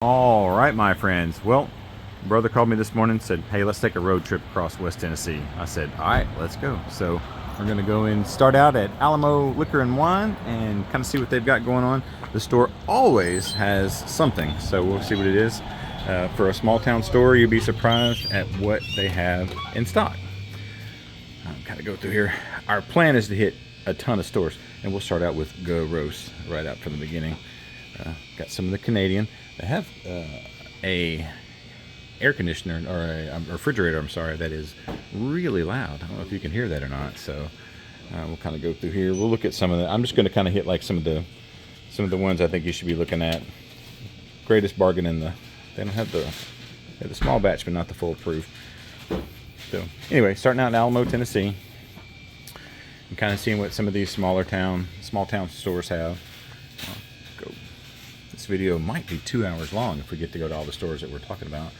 All right, my friends. Well, brother called me this morning and said, hey, let's take a road trip across West Tennessee. I said, all right, let's go. So we're going to go and start out at Alamo Liquor and Wine and kind of see what they've got going on. The store always has something, so we'll see what it is. For a small town store, you'd be surprised at what they have in stock. I'll kind of go through here. Our plan is to hit a ton of stores, and we'll start out with Go Roast right out from the beginning. Got some of the Canadian. They have a air conditioner or a refrigerator, I'm sorry, that is really loud. I don't know if you can hear that or not. So we'll kind of go through here. We'll look at some of the. I'm just going to kind of hit like some of the ones I think you should be looking at. Greatest bargain in the. They don't have the small batch, but not the full proof. So anyway, starting out in Alamo, Tennessee, and kind of seeing what some of these small town stores have. This video might be 2 hours long if we get to go to all the stores that we're talking about.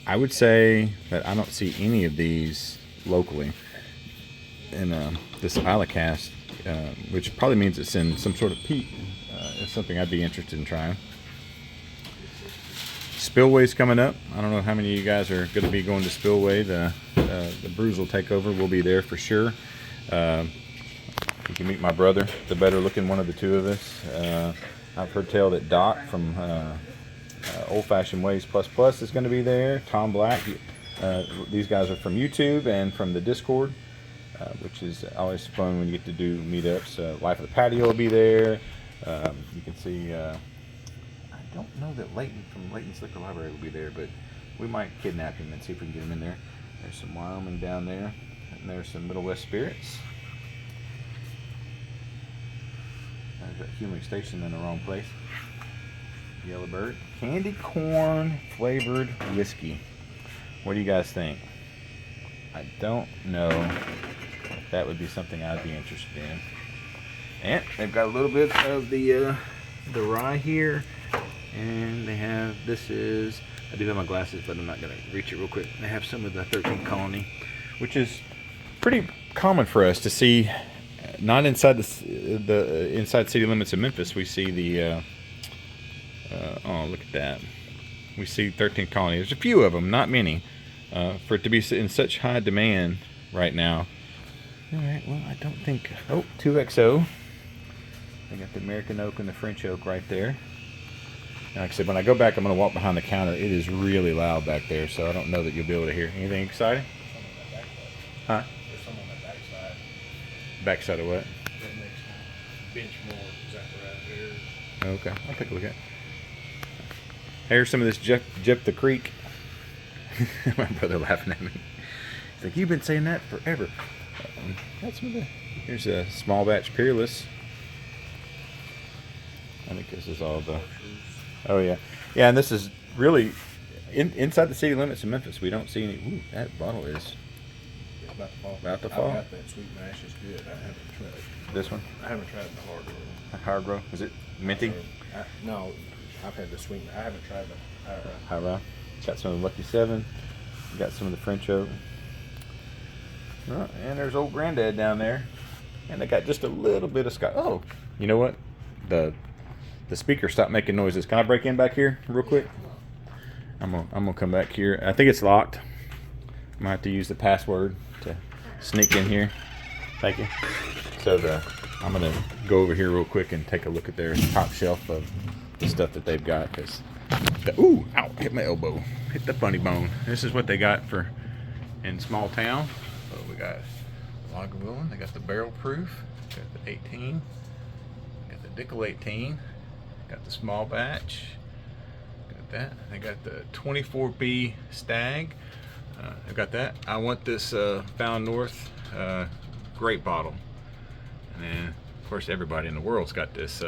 I would say that I don't see any of these locally in this Isla-Cast, which probably means it's in some sort of peat. It's something I'd be interested in trying. Spillway's coming up. I don't know how many of you guys are going to be going to Spillway. The Brews will take over. We'll be there for sure. You can meet my brother, the better looking one of the two of us. I've heard tell that Doc from Old Fashioned Ways Plus Plus is going to be there. Tom Black. These guys are from YouTube and from the Discord, which is always fun when you get to do meetups. Life of the Patio will be there. You can see, I don't know that Leighton from Leighton's Liquor Library will be there, but we might kidnap him and see if we can get him in there. There's some Wyoming down there, and there's some Middle West Spirits. There's that Humic Station in the wrong place. Yellowbird. Candy corn flavored whiskey. What do you guys think? I don't know if that would be something I'd be interested in. And they've got a little bit of the rye here. And they have, this is, I do have my glasses, but I'm not going to reach it real quick. They have some of the 13th Colony, which is pretty common for us to see. Not inside the inside city limits of Memphis. We see the oh, look at that. We see 13th Colony. There's a few of them, not many. For it to be in such high demand right now. All right. Well, I don't think. Oh, 2XO. They got the American Oak and the French Oak right there. And like I said, when I go back, I'm going to walk behind the counter. It is really loud back there, so I don't know that you'll be able to hear anything exciting. Huh? Backside of what? That next bench more, is that right there? Okay, I'll take a look at it. Here's some of this Jeff the Creek. My brother laughing at me. He's like, you've been saying that forever. That's some of the. Here's a small batch Peerless. I think this is all the. Oh yeah, yeah, and this is really inside the city limits of Memphis. We don't see any. Ooh, that bottle is. About to fall. I got that sweet mash. It's good. I haven't tried it. This one? I haven't tried the hard roll. Hard roll? Is it minty? No, I've had the sweet. I haven't tried the high roll. High roll. Got some of the Lucky 7. Got some of the French Oak. Oh, and there's old Granddad down there. And they got just a little bit of Scotch. Oh, you know what? The speaker stopped making noises. Can I break in back here real quick? I'm gonna come back here. I think it's locked. I might have to use the password to sneak in here. Thank you. So I'm gonna go over here real quick and take a look at their top shelf of the stuff that they've got. Cause ooh, ow! Hit my elbow. Hit the funny bone. This is what they got for in small town. So we got Lagavulin. They got the barrel proof. Got the 18. Got the Dickel 18. Got the small batch. Got that. They got the 24B Stag. I've got that. I want this Found North grape bottle. And then, of course, everybody in the world's got this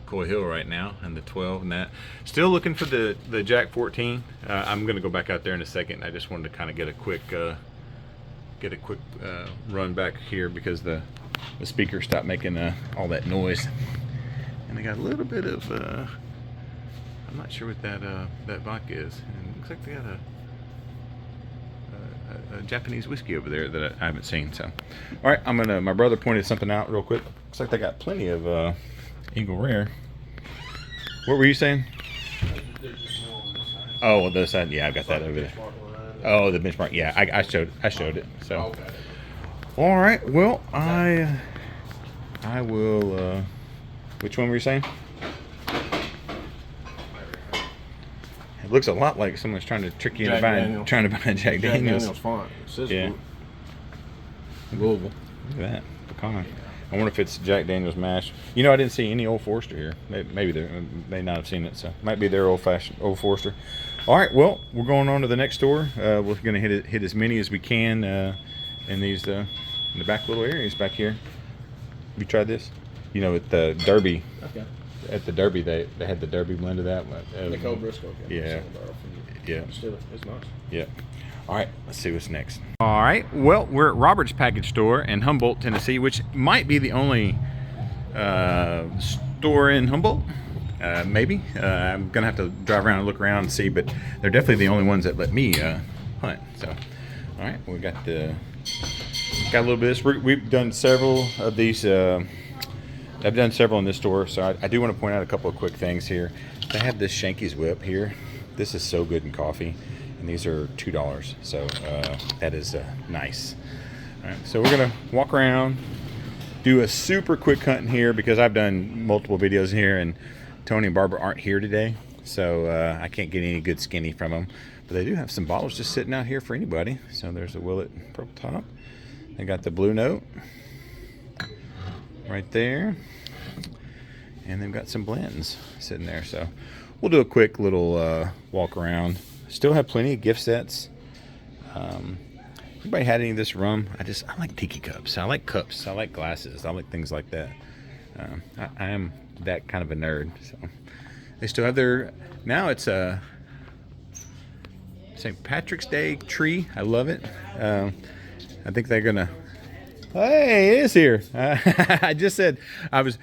Coy Hill right now, and the 12 and that. Still looking for the Jack 14. I'm going to go back out there in a second. I just wanted to kind of get a quick run back here because the speaker stopped making all that noise. And they got a little bit of, I'm not sure what that vodka is. And it looks like they got a Japanese whiskey over there that I haven't seen. So, all right, my brother pointed something out real quick. Looks like they got plenty of Eagle Rare. What were you saying? There's just no on this side. Oh, the side. Yeah, I got that Like over there. benchmark line. Oh, the benchmark. Yeah, I showed it. So. Oh, okay. All right. Well, I will. Which one were you saying? It looks a lot like someone's trying to trick you into Jack trying to buy a Jack Daniels. font. It says Yeah. Louisville. Look at that pecan. I wonder if it's Jack Daniels mash. You know, I didn't see any Old Forester here. Maybe they may not have seen it, so might be their old-fashioned Old Forester. All right, well, we're going on to the next store. We're going to hit as many as we can in these in the back little areas back here. Have you tried this? You know, at the Derby. Okay. At the Derby, they had the Derby blend of that. The cold Briscoe. Yeah. Yeah. Still, it's nice. Yeah. All right, let's see what's next. All right, well, we're at Robert's Package Store in Humboldt, Tennessee, which might be the only store in Humboldt. Maybe. I'm going to have to drive around and look around and see, but they're definitely the only ones that let me hunt. So, all right, we got a little bit of this. We've done several of these. I've done several in this store, so I do want to point out a couple of quick things here. They have this Shanky's Whip here. This is so good in coffee. And these are $2, so that is nice. All right, so we're gonna walk around, do a super quick hunt in here because I've done multiple videos in here, and Tony and Barbara aren't here today, so I can't get any good skinny from them. But they do have some bottles just sitting out here for anybody. So there's a Willet Purple Top. They got the Blue Note right there, and they've got some blends sitting there. So we'll do a quick little walk around. Still have plenty of gift sets. Anybody had any of this rum? I like tiki cups. I like cups. I like glasses. I like things like that. I am that kind of a nerd. So they still have their. Now it's a St. Patrick's Day tree. I love it. I think they're gonna. Hey, it is here. I just said I was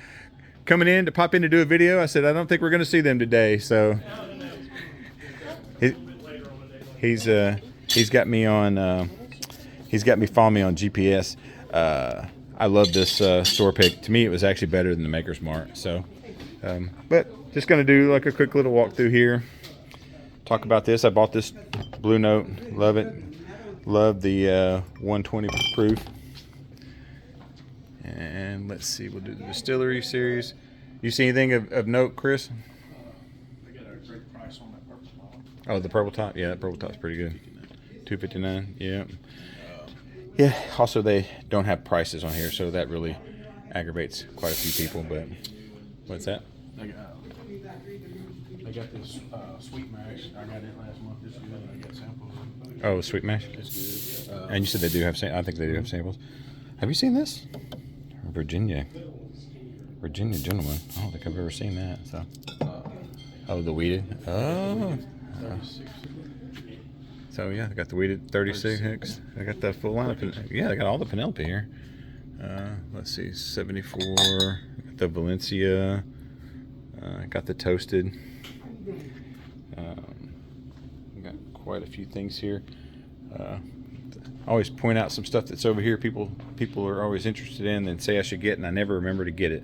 coming in to pop in to do a video. I said I don't think we're gonna see them today. So. He's got me on. He's got me following me on GPS. I love this store pick. To me, it was actually better than the Maker's Mark. So, but just gonna do like a quick little walkthrough here. Talk about this. I bought this Blue Note. Love it. Love the 120 proof. And let's see. We'll do the distillery series. You see anything of note, Chris? Oh, the purple top. Yeah, that purple top's pretty good. $2.59. Yeah. Yeah. Also, they don't have prices on here, so that really aggravates quite a few people. But what's that? They got this sweet mash. I got it last month. This is good. I got samples. Oh, sweet mash. It's good. And you said they do have. I think they do have samples. Have you seen this? Virginia gentleman. I don't think I've ever seen that. So. Oh, the weeded. Oh. 36. So yeah, I got the weeded 36. I got the full line of I got all the Penelope here. Let's see, 74. Got the Valencia. Got the toasted. Got quite a few things here. I always point out some stuff that's over here. People are always interested in and say I should get, and I never remember to get it.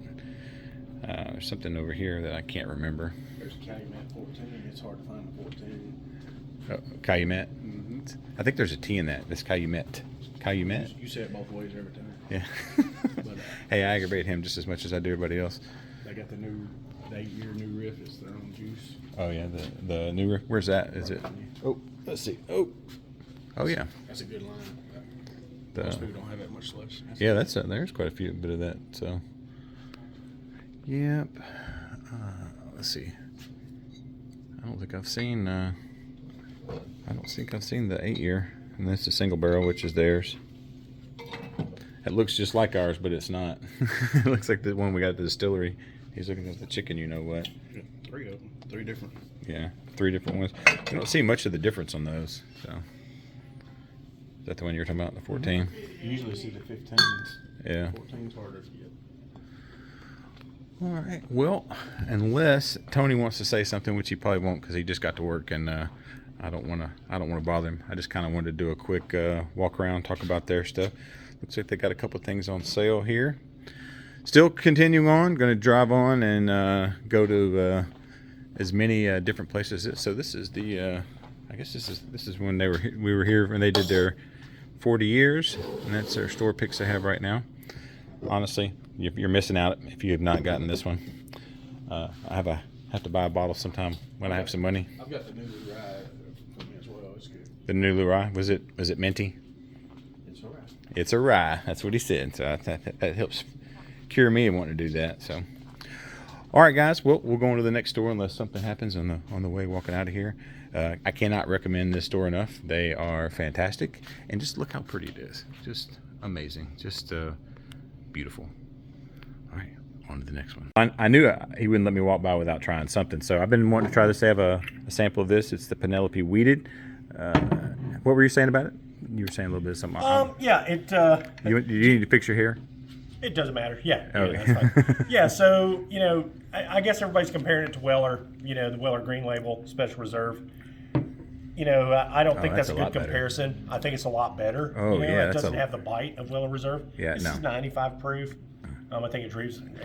There's something over here that I can't remember. There's Calumet 14. It's hard to find a 14. Calumet. Mm-hmm. I think there's a T in that. This Calumet. Calumet. You say it both ways every time. Yeah. But, hey, I aggravate him just as much as I do everybody else. they got the 8-year new riff. It's their own juice. Oh yeah, the new. Where's that? Is it? Oh, let's see. Oh yeah. That's a good line. The, Most people don't have that much slush. yeah, there's quite a few bit of that. So. Yep. Let's see. I don't think I've seen the 8-year, and that's a single barrel, which is theirs. It looks just like ours, but it's not. It looks like the one we got at the distillery. He's looking at the chicken, you know what? 3 of them. 3 different. Yeah, 3 different ones. You don't see much of the difference on those. So, is that the one you're talking about, the 14? You usually see the 15s. Yeah. 14's harder to get. All right. Well, unless Tony wants to say something, which he probably won't, because he just got to work, and I don't want to bother him. I just kind of wanted to do a quick walk around, talk about their stuff. Looks like they got a couple things on sale here. Still continuing on. Going to drive on and go to as many different places. So this is the I guess this is when we were here when they did their 40 years, and that's their store picks they have right now. Honestly, you're missing out if you have not gotten this one. I have to buy a bottle sometime when I have some money. I've got the new rye for me as well. It's good. The new rye, was it minty? It's a rye. It's a rye. That's what he said. So that helps cure me of wanting to do that. So, all right, guys. Well, we'll go on to the next store unless something happens on the way walking out of here. I cannot recommend this store enough. They are fantastic, and just look how pretty it is. Just amazing. Just beautiful. All right, on to the next one. I knew he wouldn't let me walk by without trying something, so I've been wanting to try this. They have a sample of this. It's the Penelope Weeded. What were you saying about it? You were saying a little bit of something. Yeah, it. You need to fix your hair? It doesn't matter. Yeah, Okay. yeah, that's fine. Yeah, so I guess everybody's comparing it to Weller. The Weller Green Label Special Reserve. I don't think that's a good comparison. I think it's a lot better. Oh, yeah, it doesn't have the bite of Weller Reserve. Yeah, this is 95 proof. I think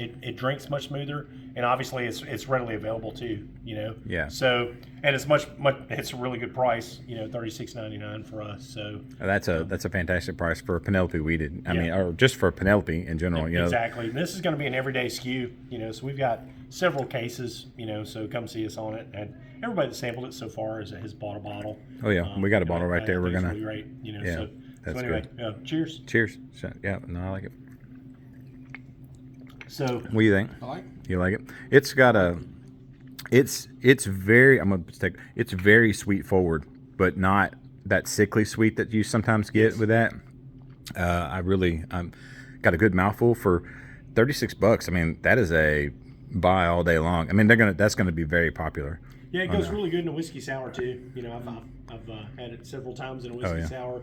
it drinks much smoother, and obviously it's readily available too. Yeah. So and it's much it's a really good price. $36.99 for us. So that's a fantastic price for Penelope Weeded. I mean, or just for Penelope in general. Exactly. This is going to be an everyday SKU. So we've got several cases. So come see us on it. And everybody that sampled it so far has bought a bottle. Oh yeah, we got a bottle right there. We're gonna. Really great. Yeah, so that's anyway, good. Cheers. Cheers. Yeah, no, I like it. So what do you think? I like it. You like it? It's got it's very, it's very sweet forward, but not that sickly sweet that you sometimes get with that. I'm got a good mouthful for $36. I mean, that is a buy all day long. I mean, that's gonna be very popular. Yeah, it goes really good in a whiskey sour too. I've had it several times in a whiskey sour.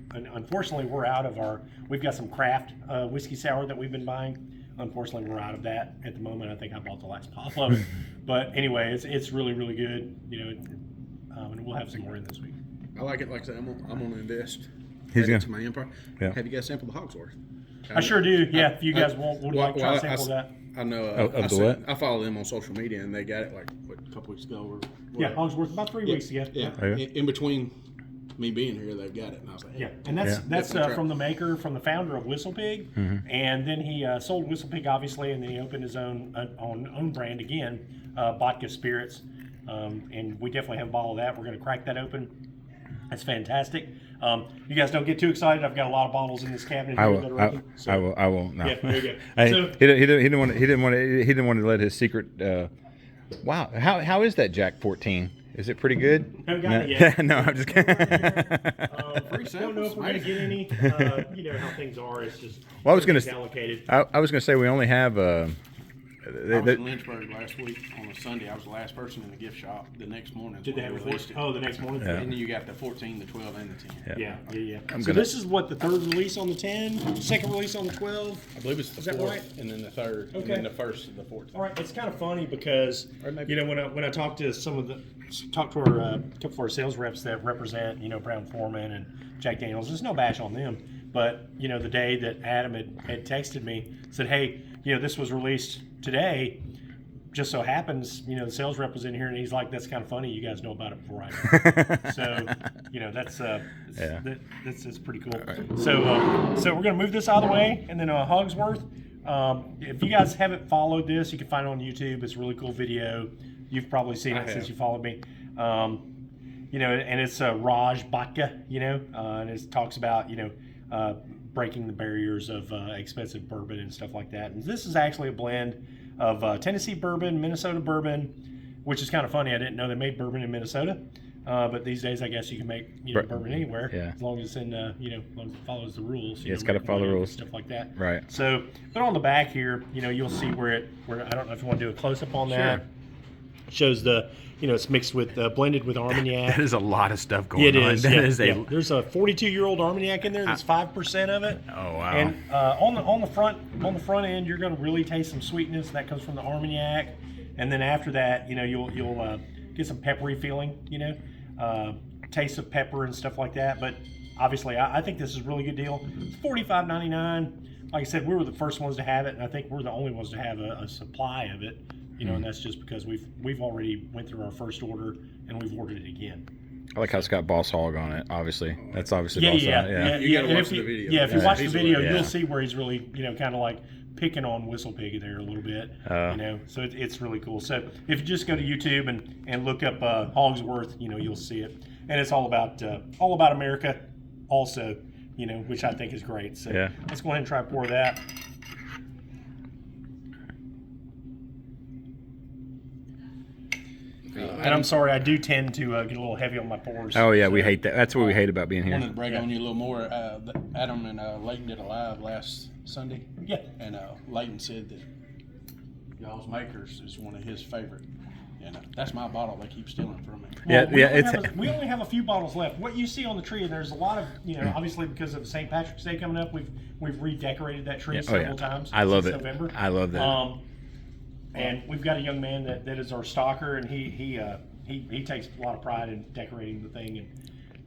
Unfortunately, we've got some craft whiskey sour that we've been buying. Unfortunately, we're out of that at the moment. I think I bought the last bottle of it. But anyway, it's really, really good. And we'll have some more in this week. I like it. Like I said, I'm going to invest. He's Add it to my empire. Yeah. Have you guys sampled the Hogsworth? I sure do. Yeah, if you guys would like to try sample that. I know. I follow them on social media, and they got it a couple weeks ago. Or yeah, Hogsworth about 3 weeks ago. Yeah. In between me being here, they've got it, and I was like, hey, and that's from the maker, from the founder of Whistle Pig, and then he sold Whistle Pig obviously, and then he opened his own brand again, Vodka Spirits, and we definitely have a bottle of that. We're going to crack that open. That's fantastic. You guys don't get too excited. I've got a lot of bottles in this cabinet. I will. No. Yeah, there you go. He didn't want to let his secret. Wow, how is that Jack 14? Is it pretty good? Haven't got it yet. No, I'm just kidding. Don't know if we're going to get any. You know how things are. It's just I was going to allocated. I was going to say we only have. I was in Lynchburg last week on a Sunday. I was the last person in the gift shop. The next morning, did they have the next morning? Yeah. And then you got the 14, the 12, and the 10. Yeah. So this is what, the third release on the 10, second release on the 12. I believe it's the fourth, right? And then the third, and then the first and the 14. All right, it's kind of funny because when I talk to our couple of our sales reps that represent Brown Forman and Jack Daniels, there's no bash on them. But the day that Adam had texted me, said, hey, this was released today, just so happens, the sales rep was in here, and he's like, that's kind of funny, you guys know about it before I do. So, that's pretty cool. Right. So we're going to move this out of the way, and then Hogsworth, if you guys haven't followed this, you can find it on YouTube. It's a really cool video. You've probably seen it since you followed me. And it's Raj Vodka, and it talks about, breaking the barriers of expensive bourbon and stuff like that. And this is actually a blend of Tennessee bourbon, Minnesota bourbon, which is kind of funny. I didn't know they made bourbon in Minnesota, but these days I guess you can make bourbon anywhere, as long as it's in as long as it follows the rules. It's got to follow the rules, stuff like that. Right. So, but on the back here, you'll see where I don't know if you want to do a close up on that. It shows the. It's mixed with blended with Armagnac. That is a lot of stuff going on. It is. There's a 42-year-old Armagnac in there. That's 5% of it. Oh wow! And on the front end, you're going to really taste some sweetness that comes from the Armagnac, and then after that, you'll get some peppery feeling. Taste of pepper and stuff like that. But obviously, I think this is a really good deal. It's $45.99. Like I said, we were the first ones to have it, and I think we're the only ones to have a supply of it. You know, and that's just because we've already went through our first order and we've ordered it again. I like how it's got Boss Hog on it. Obviously, that's obviously Yeah, Boss yeah, Hog. yeah. You gotta And watch the video. Yeah, if you watch the He's video, yeah. you'll see where he's really, you know, kind of like picking on Whistle Pig there a little bit. You know, so it's really cool. So if you just go to YouTube and look up Hogsworth, you know, you'll see it, and it's all about America, also, you know, which I think is great. So let's go ahead and try to pour that. And I'm sorry, I do tend to get a little heavy on my pours. Oh yeah, we hate that. That's what we hate about being I here. wanted to brag on you a little more. Adam and Leighton did a live last Sunday. Yeah. And Leighton said that y'all's makers is one of his favorite. And that's my bottle. They keep stealing from me. Well, yeah. We only have a few bottles left. What you see on the tree, and there's a lot of, you know, obviously because of St. Patrick's Day coming up, we've redecorated that tree several times. I love since it. November. I love that. And we've got a young man that is our stalker, and he takes a lot of pride in decorating the thing. And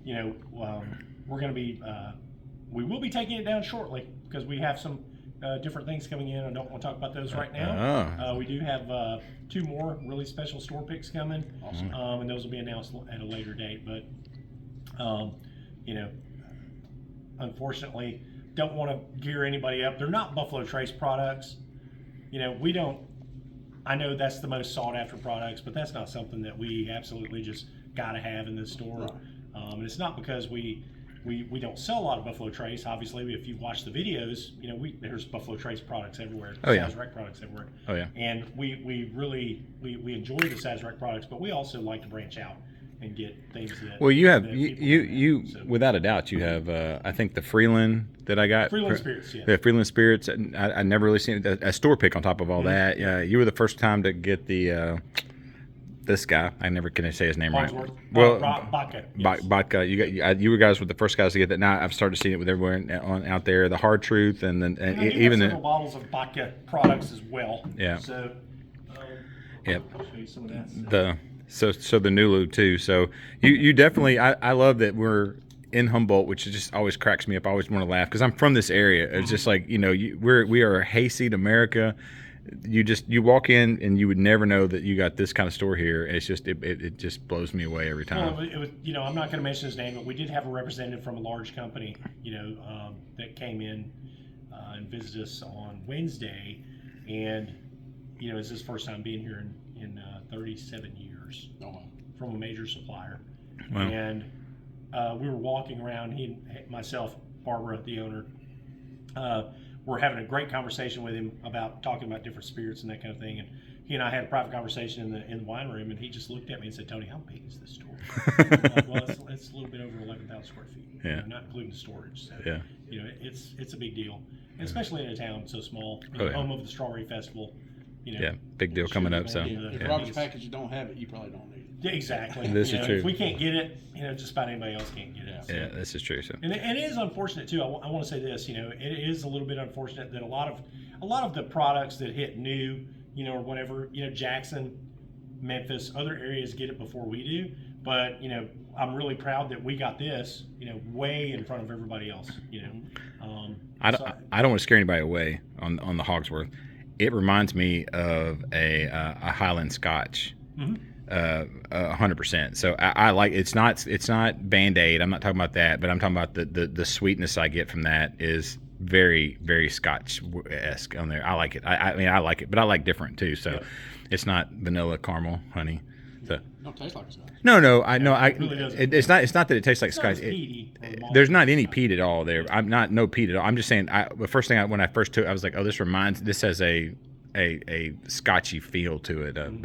you know, we're going to be we will be taking it down shortly because we have some different things coming in. I don't want to talk about those right now. We do have 2 more really special store picks coming, awesome. And those will be announced at a later date. But you know, unfortunately, don't want to gear anybody up. They're not Buffalo Trace products. You know, we don't. I know that's the most sought after products, but that's not something that we absolutely just got to have in this store. Right. And it's not because we don't sell a lot of Buffalo Trace. Obviously, if you watch the videos, you know, there's Buffalo Trace products everywhere. Sazerac products everywhere. Oh yeah. And we really enjoy the Sazerac products, but we also like to branch out and get things that. Well, you have you without a doubt you have I think the Freeland that I got. Freeland Spirits, yeah. The Freeland Spirits. I never really seen a store pick on top of all that. Yeah, you were the first time to get the this guy. I never can say his name Hogsworth. right. Well, Vodka. Yes. Vodka. You guys were the first guys to get that. Now I've started seeing it with everyone out there. The Hard Truth and then even several bottles of vodka products as well. Yeah. So. Yep. I'll show you some of that. So the Nulu too. So you definitely. I love that we're in Humboldt, which just always cracks me up. I always want to laugh because I'm from this area. It's just like, you know, we are hayseed America. You walk in and you would never know that you got this kind of store here. It's just it just blows me away every time. Well, it was, you know, I'm not going to mention his name, but we did have a representative from a large company, you know, that came in and visited us on Wednesday, and you know, it's his first time being here in 37 years from a major supplier. Wow. And we were walking around, he and myself, Barbara, the owner, we're having a great conversation with him about talking about different spirits and that kind of thing. And he and I had a private conversation in the wine room, and he just looked at me and said, "Tony, how big is this store?" I'm like, well, it's a little bit over 11,000 square feet, yeah. You know, not including storage. So, yeah. You know, it's a big deal, and especially in a town so small, home of the Strawberry Festival. You know, yeah, big deal coming up. So if Robert's package you don't have it, you probably don't need it. Yeah, exactly. This is true. If we can't get it, you know, just about anybody else can't get it. So. Yeah, this is true. So. And it is unfortunate too. I want to say this. You know, it is a little bit unfortunate that a lot of the products that hit new, you know, or whatever, you know, Jackson, Memphis, other areas get it before we do. But you know, I'm really proud that we got this, you know, way in front of everybody else. You know, I don't want to scare anybody away on the Hogsworth. It reminds me of a Highland Scotch. Mm-hmm. 100%. So I like it's not Band-Aid. I'm not talking about that, but I'm talking about the sweetness I get from that is very, very Scotch-esque on there. I like it. I mean I like it, but I like different too. So it's not vanilla, caramel, honey. So don't taste like Scotch. No. I know. It's not that it tastes like Scotch. There's not any peat at all there. No peat at all. I'm just saying. The first thing when I first took, I was like, oh, this has a Scotchy feel to it.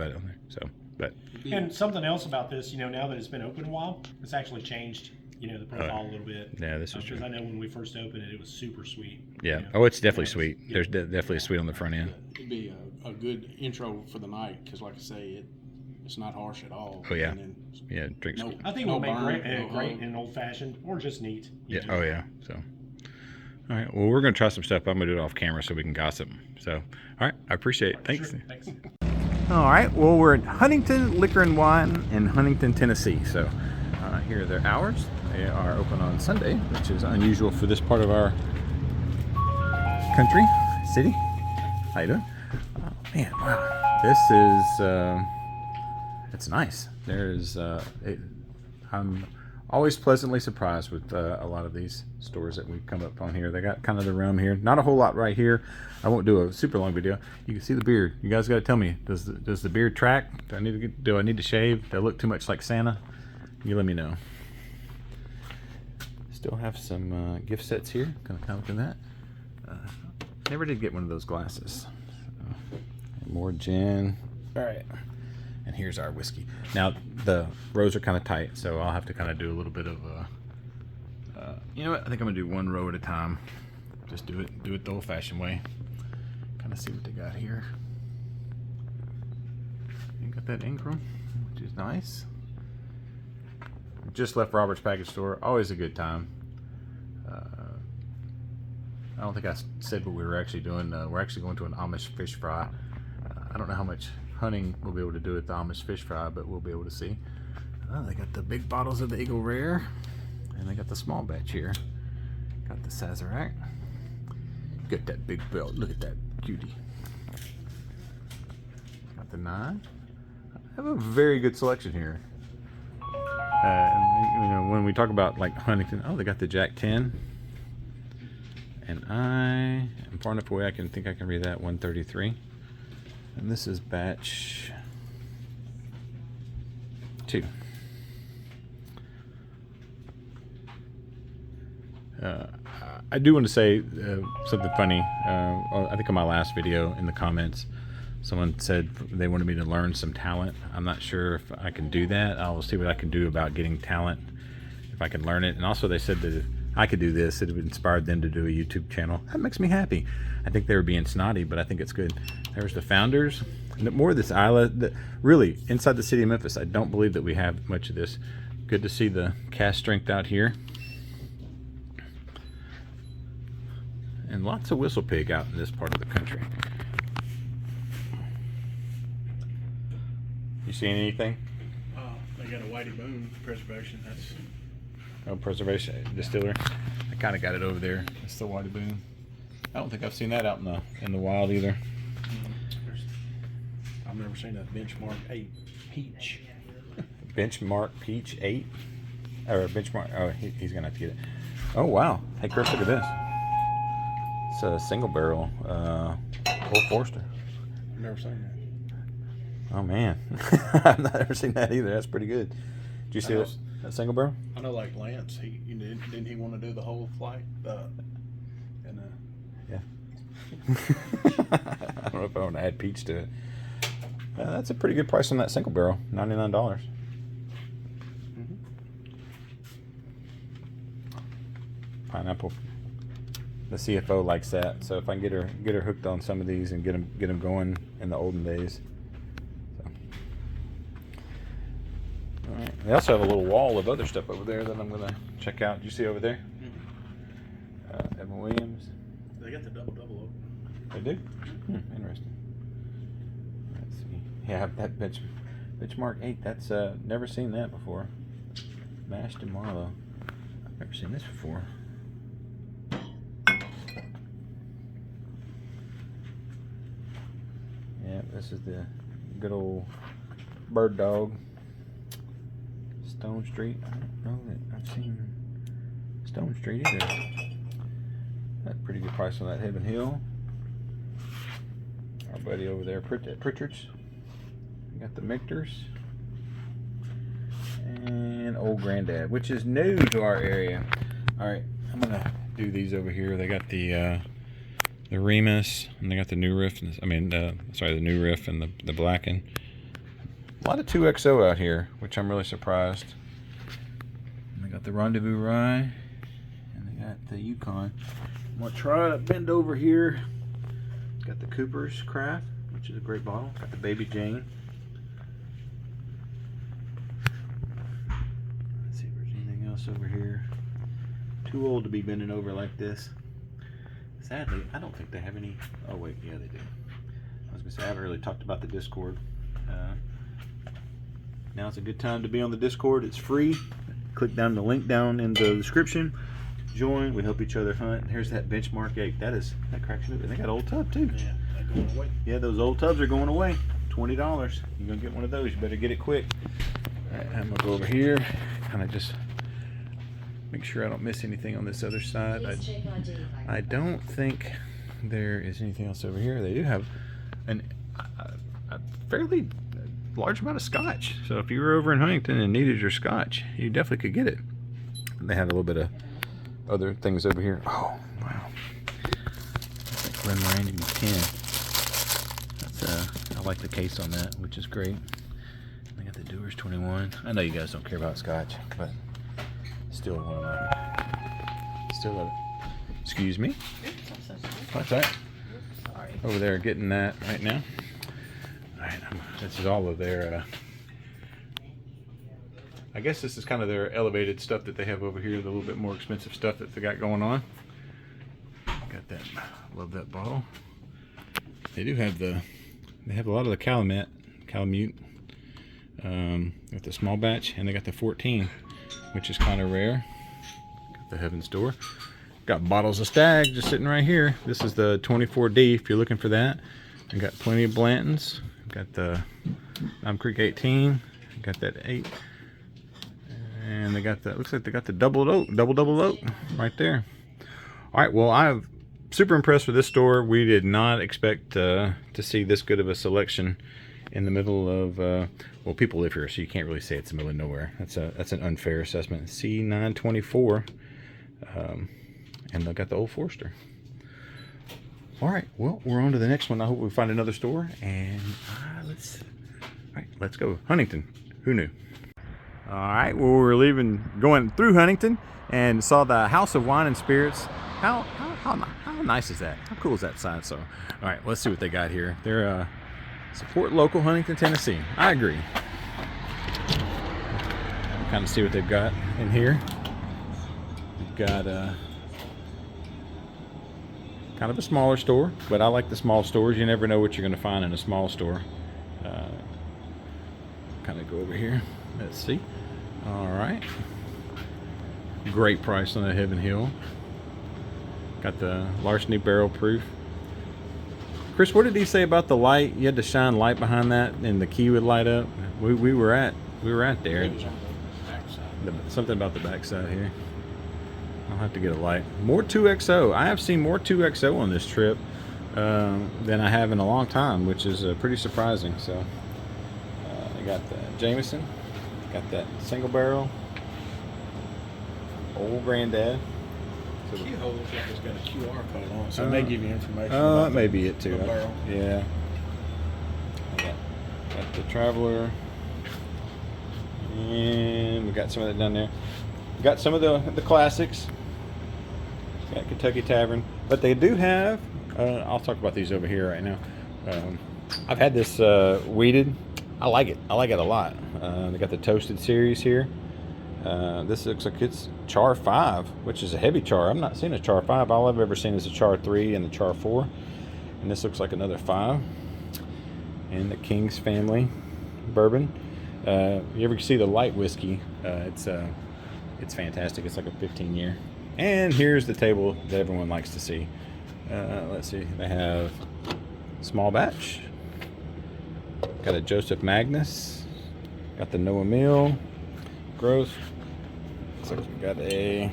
But and something else about this, you know, now that it's been open a while, it's actually changed, you know, the profile a little bit. Yeah, this is true. Because I know when we first opened it, it was super sweet. Yeah. You know? Oh, it's definitely sweet. Yeah. There's definitely a sweet on the front end. It'd be a good intro for the night because, like I say, it's not harsh at all. Oh yeah. Yeah. Drinks. I think it would make great in an old fashioned or just neat. Yeah. Know? Oh yeah. So. All right. Well, we're gonna try some stuff. I'm gonna do it off camera so we can gossip. So. All right. I appreciate it. Thanks. Sure. Thanks. All right, well, we're at Huntington Liquor and Wine in Huntington, Tennessee. So here are their hours. They are open on Sunday, which is unusual for this part of our country, city. How you doing? Oh, man, wow. This is, it's nice. I'm always pleasantly surprised with a lot of these stores that we come up on here. They got kind of the rum here. Not a whole lot right here. I won't do a super long video. You can see the beard. You guys got to tell me, does the beard track? Do I need to shave? Do I look too much like Santa? You let me know. Still have some gift sets here. Gonna come to that. Never did get one of those glasses. So, more gin. All right. And here's our whiskey. Now the rows are kind of tight, so I'll have to kind of do a little bit of you know what? I think I'm gonna do one row at a time. Just do it the old-fashioned way. Kind of see what they got here. You got that Ingram, which is nice. Just left Robert's Package Store. Always a good time. I don't think I said what we were actually doing. We're actually going to an Amish fish fry. I don't know how much hunting we'll be able to do at the Amish fish fry, but we'll be able to see. They got the big bottles of the Eagle Rare, and they got the small batch here. Got the Sazerac. Got that big belt. Look at that cutie. Got the 9. I have a very good selection here. You know, when we talk about like Huntington, oh, they got the Jack 10. And I am far enough away I can think I can read that 133. And this is batch 2. I do want to say something funny. I think on my last video in the comments, someone said they wanted me to learn some talent. I'm not sure if I can do that. I'll see what I can do about getting talent, if I can learn it. And also they said that if I could do this, it would inspired them to do a YouTube channel. That makes me happy. I think they were being snotty, but I think it's good. There's the Founders. More of this island. Really, inside the city of Memphis, I don't believe that we have much of this. Good to see the cast strength out here. And lots of Whistle Pig out in this part of the country. You seeing anything? They got a Whitey Boone preservation. That's Preservation Distillery. I kind of got it over there. It's the Whitey Boone. I don't think I've seen that out in the wild either. I've never seen a Benchmark 8 peach. Benchmark Peach 8? Or a Benchmark, oh, he's gonna have to get it. Oh wow, hey Chris, look at this. It's a single barrel, Old Forester. I've never seen that. Oh man, I've not ever seen that either. That's pretty good. Did you see that single barrel? I know, like Lance, didn't he want to do the whole flight? Yeah. I don't know if I want to add peach to it. That's a pretty good price on that single barrel, $99. Mm-hmm. Pineapple. The CFO likes that, so if I can get her hooked on some of these and get them going in the olden days. So. All right. They also have a little wall of other stuff over there that I'm gonna check out. Do you see over there? Mm-hmm. Evan Williams. They got the double open. They do? Interesting. Let's see. Yeah, that Benchmark 8. That's never seen that before. Mashed and Marlowe. I've never seen this before. Yeah, this is the good old Bird Dog. Stone Street. I don't know that I've seen Stone Street either. That's a pretty good price on that Heaven Hill. Our buddy over there, Pritchard's. We got the Mictors. And Old Granddad, which is new to our area. Alright, I'm going to do these over here. They got the Remus, and they got the New Riff. The New Riff and the Blacken. A lot of 2XO out here, which I'm really surprised. And they got the Rendezvous Rye, and they got the Yukon. I'm going to try to bend over here. Got the Cooper's Craft, which is a great bottle. Got the Baby Jane. Let's see if there's anything else over here. Too old to be bending over like this. Sadly, I don't think they have any. Oh wait, yeah they do. I was gonna say I haven't really talked about the Discord. Now it's a good time to be on the Discord. It's free. Click down the link down in the description. Join. We help each other hunt. And here's that Benchmark 8. That cracks me up. And they got old tub too. Yeah, they're going away. Yeah, those old tubs are going away. $20. You're gonna get one of those. You better get it quick. All right, I'm gonna go over here, kind of just make sure I don't miss anything on this other side. I don't think there is anything else over here. They do have a fairly large amount of scotch. So if you were over in Huntington and needed your scotch, you definitely could get it. They have a little bit of other things over here. Oh, wow. Glenmorangie 10. That's, I like the case on that, which is great. I got the Dewar's 21. I know you guys don't care about scotch, but still one of my, still love it. Excuse me. What's that? Over there getting that right now. Alright, this is all of their, I guess this is kind of their elevated stuff that they have over here, the little bit more expensive stuff that they got going on. Got that, love that bottle. They do have they have a lot of the Calumet, got the small batch, and they got the 14, which is kind of rare. Got the Heaven's Door. Got bottles of Stag just sitting right here. This is the 24D if you're looking for that. I got plenty of Blantons. Got the Lime Creek 18. Got that 8. And they got the, looks like they got the double oak right there. All right, well, I'm super impressed with this store. We did not expect to see this good of a selection in the middle of, well, people live here, so you can't really say it's the middle of nowhere. That's an unfair assessment. C924. And they got the Old Forester. All right, well, we're on to the next one. I hope we find another store, and let's go. Huntington, who knew? All right, well, we were going through Huntington and saw the House of Wine and Spirits. How nice is that? How cool is that sign? So, all right, let's see what they got here. They're support local, Huntington, Tennessee. I agree. Kind of see what they've got in here. We've got kind of a smaller store, but I like the small stores. You never know what you're going to find in a small store. Kind of go over here. Let's see. All right. Great price on the Heaven Hill. Got the Larceny Barrel Proof. Chris, what did he say about the light? You had to shine light behind that, and the key would light up. We were at there. Something about the backside here. I'll have to get a light. More 2XO. I have seen more 2XO on this trip than I have in a long time, which is pretty surprising. So, I got the Jameson. Got that single barrel. Old Granddad. The keyhole looks like it's got a QR code on it, so it may give you information. That may be it too. Barrel. Yeah. Got the Traveler. And we got some of that down there. Got some of the classics. Got Kentucky Tavern, but they do have. I'll talk about these over here right now. I've had this weeded. I like it. I like it a lot. They got the Toasted series here. This looks like it's Char 5, which is a heavy char. I'm not seeing a Char 5. All I've ever seen is a Char 3 and the Char 4, and this looks like another 5. And the King's Family Bourbon. You ever see the light whiskey? It's fantastic. It's like a 15-year. And here's the table that everyone likes to see. Let's see. They have small batch. Got a Joseph Magnus. Got the Noah Mill. Gross. Looks like we got a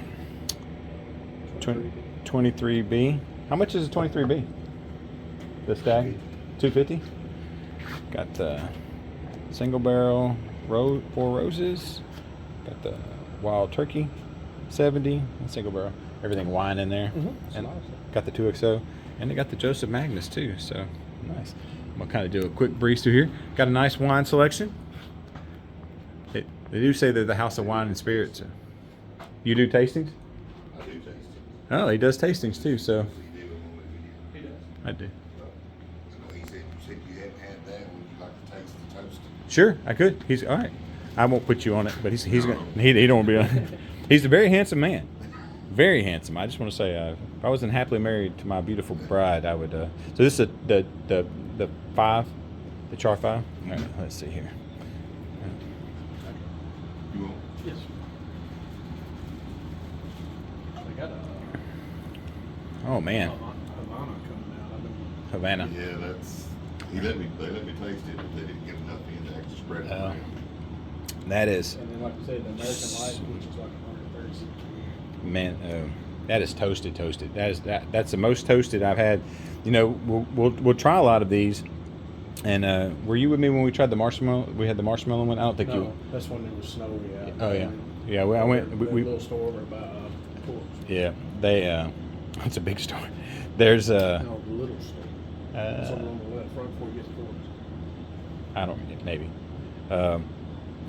23B. How much is a 23B? The Stag? $250. Got the single barrel 4 roses. Got the Wild Turkey 70 and single barrel. Everything wine in there. And got the 2XO. And they got the Joseph Magnus too. So nice. I'm gonna kind of do a quick breeze through here. Got a nice wine selection. They do say they're the House of Wine and Spirits. You do tastings? I do tastings. Oh, he does tastings too, so. He does. I do. He said you hadn't had that. Would you like to taste the toast? Sure, I could. He's all right. I won't put you on it, but he's gonna. He don't want to be on it. He's a very handsome man. Very handsome. I just want to say, if I wasn't happily married to my beautiful bride, I would. So this is the 5, the Char 5. All right, let's see here. You want? Yes. They got a Oh man, Havana coming out. Havana. Yeah, that's. They let me taste it, but they didn't get enough in to actually spread it around. That is, And then, like I said, the American Light, which is like 136. man, that is toasted. That's the most toasted I've had. You know, we'll try a lot of these. And were you with me when we tried the marshmallow? We had the marshmallow one. I don't think No, you. that's when it was snowy out. Oh yeah, yeah. I went. We little store over by Porch. yeah. They. It's a big store. There's No, the little store. It's on the left, right before you get to Porch. I don't maybe.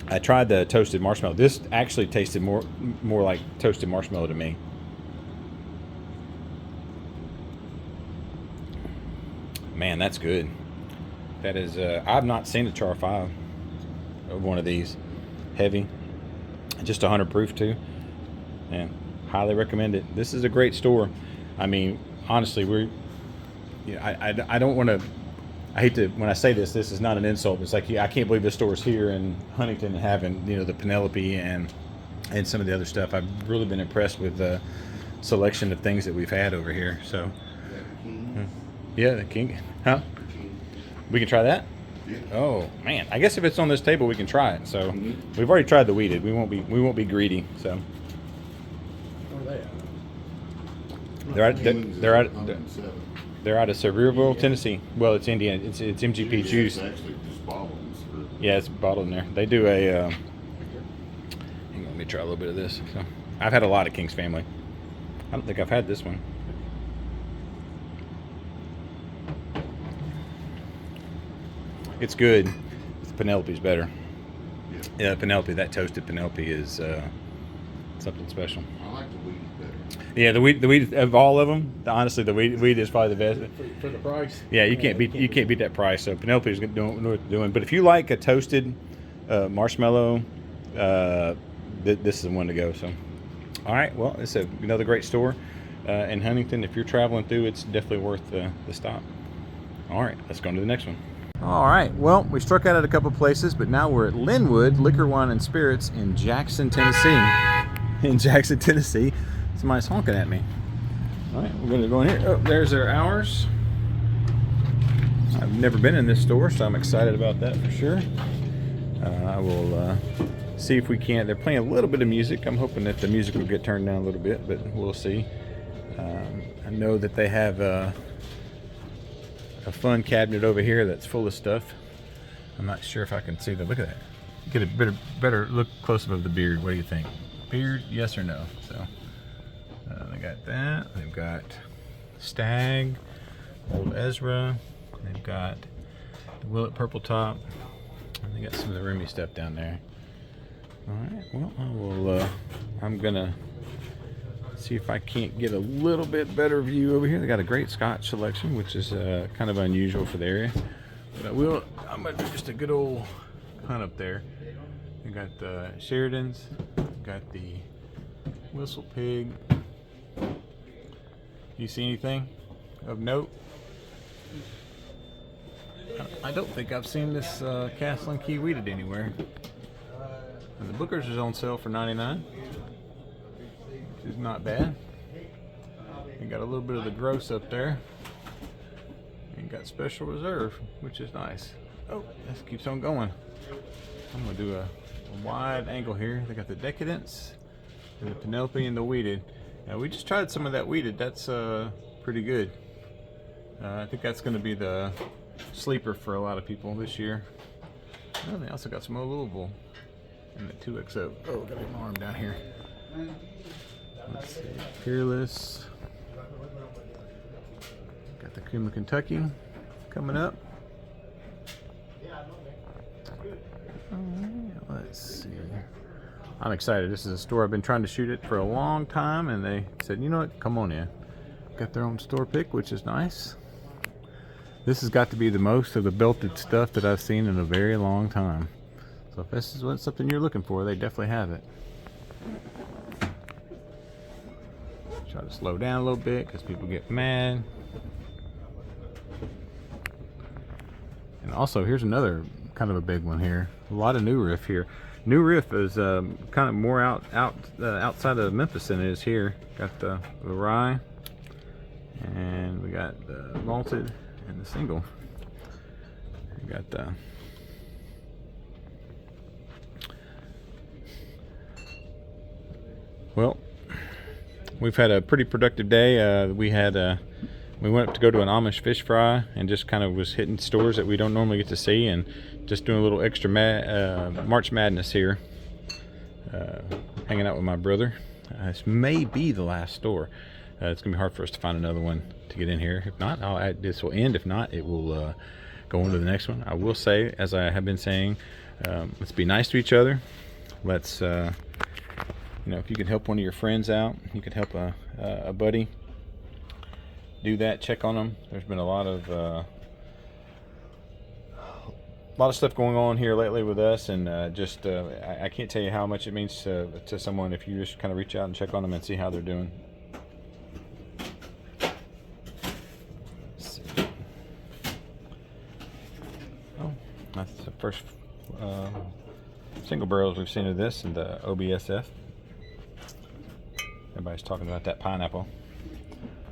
I tried the toasted marshmallow. This actually tasted more like toasted marshmallow to me. Man, that's good. That is. I've not seen a Char 5 of one of these. Heavy, just 100 proof too. And highly recommend it. This is a great store. I mean, honestly, I don't want to. I hate to, when I say this is not an insult. It's like, I can't believe this store is here in Huntington having, the Penelope and some of the other stuff. I've really been impressed with the selection of things that we've had over here. So, yeah, the King, huh? We can try that? Yeah. Oh man, I guess if it's on this table, we can try it. So, we've already tried the wheated. We won't be greedy. So, Where are they at? They're out of Sevierville, Tennessee. Well, it's Indiana. It's MGP juice. It's actually just bottles. Yeah, it's bottled in there. They do a. Hang on, let me try a little bit of this. So, I've had a lot of King's Family. I don't think I've had this one. It's good. Penelope's better. Yeah, Penelope. That toasted Penelope is something special. I like the weed better. Yeah, the wheat of all of them. Honestly, the wheat is probably the best. For the price? Yeah, you can't beat that price. So Penelope's doing what they're doing. But if you like a toasted marshmallow, this is the one to go. So, all right. Well, it's another great store in Huntington. If you're traveling through, it's definitely worth the stop. All right, let's go on to the next one. All right. Well, we struck out at a couple places, but now we're at Linwood Liquor, Wine, and Spirits in Jackson, Tennessee. Somebody's honking at me. All right, we're gonna go in here. Oh, there's their hours. I've never been in this store, so I'm excited about that for sure. I will see if we can't. They're playing a little bit of music. I'm hoping that the music will get turned down a little bit, but we'll see. I know that they have a fun cabinet over here that's full of stuff. I'm not sure if I can see them. Look at that. Get a better look close up of the beard. What do you think? Beard, yes or no? So they got that. They've got Stag, Old Ezra. They've got the Willet Purple Top. And they got some of the roomy stuff down there. All right. Well, I'm gonna see if I can't get a little bit better view over here. They got a great Scotch selection, which is kind of unusual for the area. But I'm gonna do just a good old hunt up there. We got the Sheridan's, got the Whistle Pig. You see anything of note? I don't think I've seen this Castle and Key weeded anywhere. And the Booker's is on sale for $99, which is not bad. You got a little bit of the gross up there. And got Special Reserve, which is nice. Oh, this keeps on going. I'm gonna do a wide angle here. They got the Decadence and the Penelope and the Weeded. Now we just tried some of that Weeded. That's pretty good. I think that's gonna be the sleeper for a lot of people this year. Oh, they also got some old Louisville and the 2XO. Oh, got an arm down here. Let's see, Peerless. Got the Cream of Kentucky coming up. Let's see. I'm excited. This is a store I've been trying to shoot it for a long time, and they said, you know what, come on in. Got their own store pick, which is nice. This has got to be the most of the belted stuff that I've seen in a very long time. So if this is something you're looking for, they definitely have it. Try to slow down a little bit because people get mad. And also, here's another kind of a big one here. A lot of New Riff here. New Riff is kind of more outside of Memphis than it is here. Got the rye, and we got the malted and the single. We got the well, we've had a pretty productive day. We went up to go to an Amish fish fry and just kind of was hitting stores that we don't normally get to see and just doing a little extra March Madness here. Hanging out with my brother. This may be the last store. It's gonna be hard for us to find another one to get in here. If not, this will end. If not, it will go on to the next one. I will say, as I have been saying, let's be nice to each other. Let's you know, if you can help one of your friends out, you can help a buddy, do that. Check on them. There's been a lot of stuff going on here lately with us, and I can't tell you how much it means to someone if you just kind of reach out and check on them and see how they're doing. Let's see. Oh, that's the first single barrels we've seen of this, and the OBSF. Everybody's talking about that pineapple.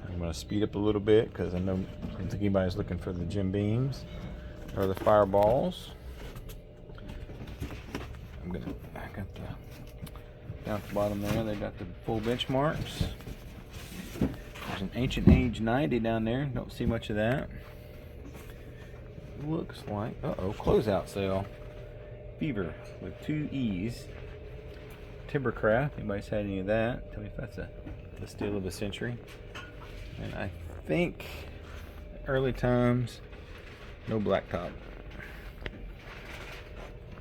I'm going to speed up a little bit because I don't think anybody's looking for the Jim Beams or the Fireballs. I got the down at the bottom there. They got the full benchmarks. There's an Ancient Age 90 down there. Don't see much of that. Looks like closeout sale. Fever with 2 E's. Timbercraft. Anybody's had any of that? Tell me if that's the steal of the century. And I think early times, no blacktop.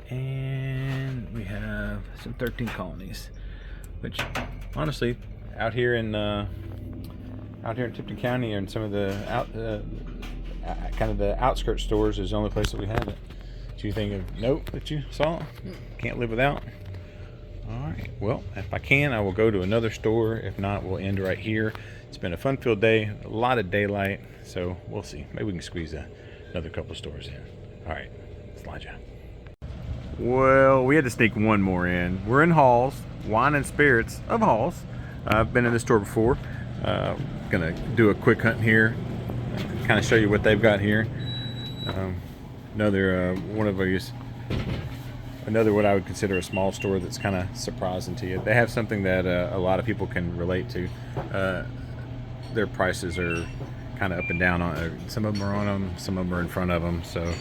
And we have some 13 colonies, which honestly, out here in Tipton County and some of the kind of the outskirt stores is the only place that we have it. Do you think of note that you saw? Can't live without. Alright, well, if I can, I will go to another store. If not, we'll end right here. It's been a fun-filled day, a lot of daylight, so we'll see. Maybe we can squeeze another couple of stores in. Alright, slide you. Well, we had to sneak one more in. We're in Halls, Wine and Spirits of Halls. I've been in this store before. Gonna do a quick hunt here, kind of show you what they've got here. Another what I would consider a small store that's kind of surprising to you. They have something that a lot of people can relate to. Their prices are kind of up and down on. Some of them are on them, some of them are in front of them. So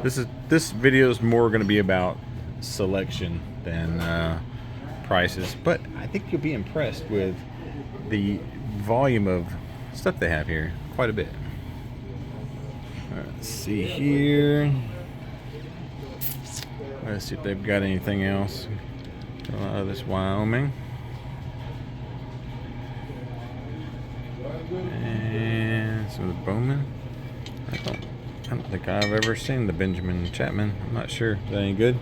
this video is more going to be about selection than prices. But I think you'll be impressed with the volume of stuff they have here. Quite a bit. Let's see here. Let's see if they've got anything else. This Wyoming. And some of the Bowman. I don't think I've ever seen the Benjamin Chapman. I'm not sure. Is that any good?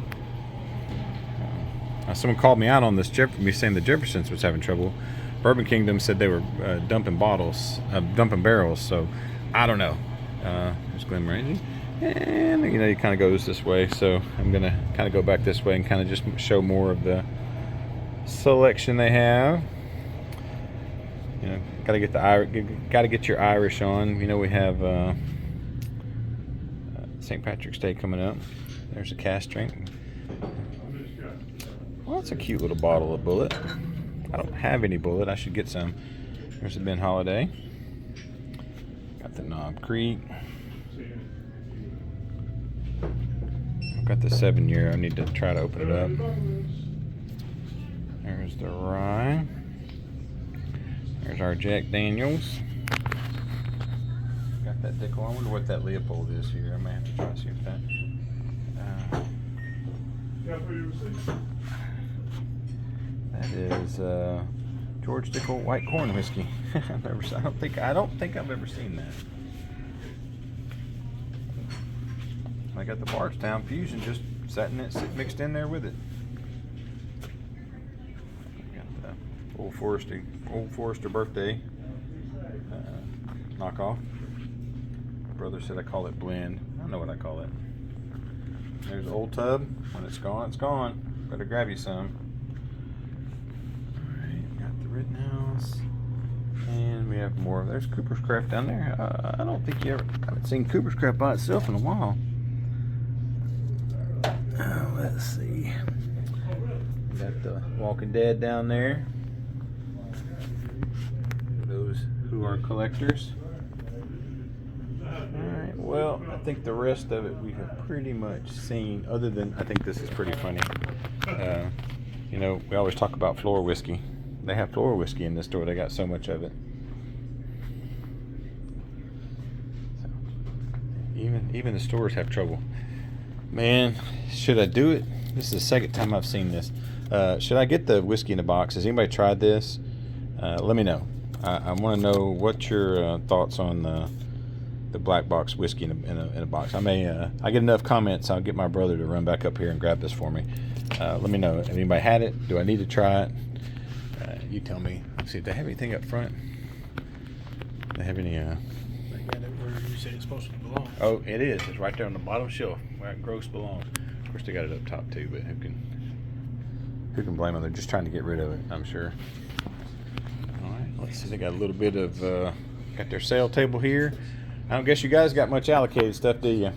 Someone called me out on this, me saying the Jeffersons was having trouble. Bourbon Kingdom said they were dumping barrels. So I don't know. There's Glen Rangy. And you know, it kind of goes this way, so I'm gonna kind of go back this way and kind of just show more of the selection they have. You know, gotta get your Irish on. You know, we have St. Patrick's Day coming up. There's a cast drink. Well, that's a cute little bottle of Bullet. I don't have any Bullet. I should get some. There's a Ben Holiday. Got the Knob Creek. Got the 7-year. I need to try to open it up. There's the rye. There's our Jack Daniels. Got that Dickel. I wonder what that Leopold is here. I may have to try to see if that. That is George Dickel White Corn Whiskey. I don't think I've ever seen that. I got the Bardstown Fusion just mixed in there with it. Got the Old Forester birthday knockoff. My brother said I call it blend. I don't know what I call it. There's Old Tub. When it's gone, it's gone. Better grab you some. Alright, got the Rittenhouse. And we have more. There's Cooper's Craft down there. I haven't seen Cooper's Craft by itself in a while. Let's see. Got the Walking Dead down there. Those who are collectors. Alright, well, I think the rest of it we have pretty much seen, other than I think this is pretty funny. You know, we always talk about floor whiskey. They have floor whiskey in this store. They got so much of it. So, even the stores have trouble. Man, should I do it? This is the second time I've seen this. Should I get the whiskey in the box? Has anybody tried this? Let me know. I want to know what your thoughts on the black box whiskey in a box. I get enough comments, I'll get my brother to run back up here and grab this for me. Let me know. Have anybody had it? Do I need to try it? You tell me. Let's see if they have anything up front. Do they have any? They got it where you say it's supposed to belong. Oh, it is. It's right there on the bottom shelf where it gross belongs. Of course, they got it up top too, but who can blame them? They're just trying to get rid of it, I'm sure. All right. Let's see. They got a little bit of got their sale table here. I don't guess you guys got much allocated stuff, do you?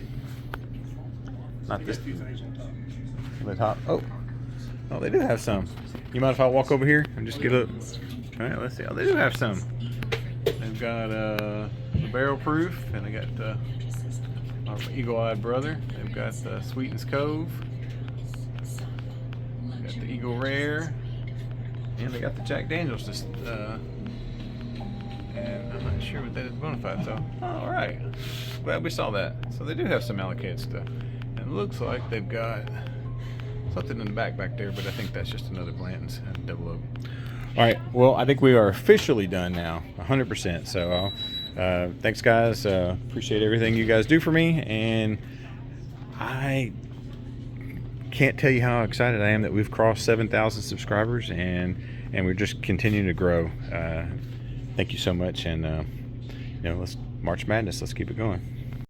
Not this. On the top. Oh, they do have some. You mind if I walk over here and just get up? All right, let's see. Oh, they do have some. They've got the barrel proof, and they got our eagle-eyed brother. They've got Sweetens Cove. They got the Eagle Rare, and they got the Jack Daniels. Just and I'm not sure what that is bonafide. So, all right, glad we saw that. So they do have some allocated stuff, and it looks like they've got something in the back there, but I think that's just another Blanton's and double oak. All right, well, I think we are officially done now, 100%. So thanks, guys. Appreciate everything you guys do for me, and I can't tell you how excited I am that we've crossed 7,000 subscribers, and we're just continuing to grow. Thank you so much, and let's March Madness. Let's keep it going.